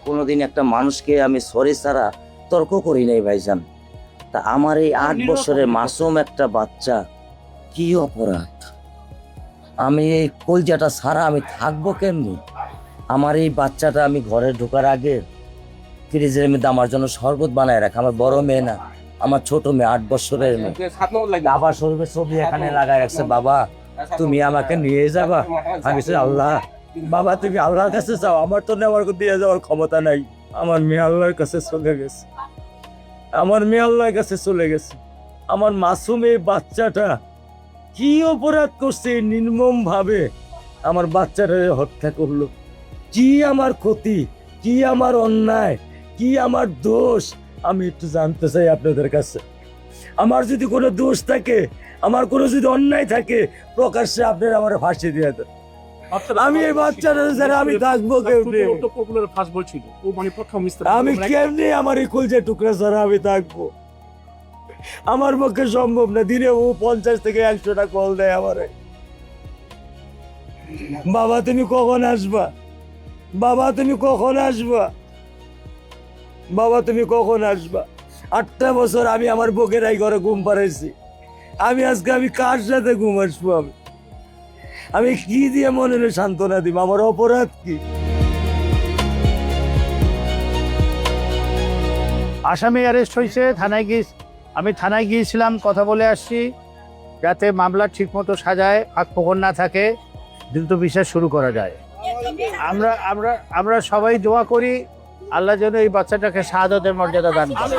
কোনোদিন একটা মানুষকে আমি সরি ছাড়া তর্ক করি নাই ভাইজান। তা আমার এই 8 বছরের মাসুম একটা বাচ্চা, কি অপরাধ? আমি এই কলজাটা ছাড়া আমি থাকবো কেমনি? আমার এই বাচ্চাটা আমি ঘরে ঢোকার আগে ফ্রিজের মধ্যে আমার জন্য শরবত বানায় রাখা। আমার বড় মেয়ে না, আমার ছোট মেয়ে 8 বছরের মেয়ে। আবার শরবতের ছবি এখানে লাগায় রাখছে। বাবা তুমি আমাকে নিয়ে যাবা? আমি বলছি, আল্লাহ বাবা তুমি আল্লাহর কাছে চাও, আমার তো নেওয়ার দিয়ে যাওয়ার ক্ষমতা নাই। আমার মেয়ে আল্লাহর কাছে চলে গেছে, আমার মেয়ে আল্লাহর কাছে চলে গেছে। আমার মাসুম এই বাচ্চাটা কি অপরাধ করছে নির্মম ভাবে আমার বাচ্চাটা হত্যা করলো? কি আমার ক্ষতি, কি আমার অন্যায়, কি আমার দোষ? আমি একটু জানতে চাই আপনাদের কাছে। আমার যদি কোনো দোষ থাকে, আমার কোনো যদি অন্যায় থাকে, প্রকাশ্যে আপনারা আমার ফাঁসি দিয়ে দেন। আমি এই বাচ্চাটা ছাড়া আমি থাকবো কেমনি? আমি কেমনি আমার এই কলজা টুকরা ছাড়া আমি থাকবো? আমার পক্ষে সম্ভব না। দিনে ও 50 থেকে 100টা কল দেয় আমারে। বাবা তুমি কখন আসবা? বাবা তুমি কখন আসবা? বাবা তুমি কখন আসবা? 8টা বছর আমি আমার বুকেরাই ঘরে ঘুম পাড়াইছি। আমি আজকে আমি কার সাথে ঘুম আসবো? আমি কি দিয়ে মনে সান্ত্বনা দিব? আমার অপরাধ কি? আসামি অ্যারেস্ট হয়েছে, আমি থানায় গিয়েছিলাম, কথা বলে আসছি যাতে মামলা ঠিকমতো সাজায়, ফাঁকফোকর না থাকে, দ্রুত বিচার শুরু করা যায়। আমরা আমরা আমরা সবাই দোয়া করি আল্লাহ যেন এই বাচ্চাটাকে শাহাদাতের মর্যাদা দান করে।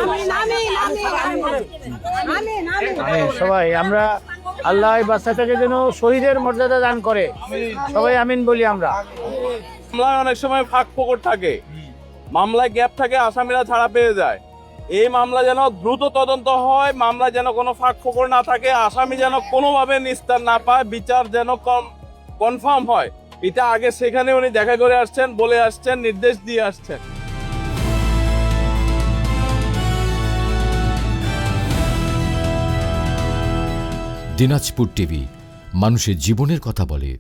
সবাই আমরা আল্লাহ এই বাচ্চাটাকে যেন শহীদের মর্যাদা দান করে, সবাই আমিন বলি আমরা। মামলায় অনেক সময় ফাঁক ফোকর থাকে, মামলায় গ্যাপ থাকে, আসামিরা ছাড়া পেয়ে যায়। এই মামলা যেন দ্রুত তদন্ত হয়, মামলা যেন কোনো ফাঁক ফোকর না থাকে, আসামি যেন কোনোভাবে নিস্তার না পায়, বিচার যেন কনফার্ম হয়। এটা আগে সেখানে উনি দেখা করে আসছেন, বলে আসছেন, নির্দেশ দিয়ে আসছেন। দিনাজপুর টিভি, মানুষের জীবনের কথা বলে।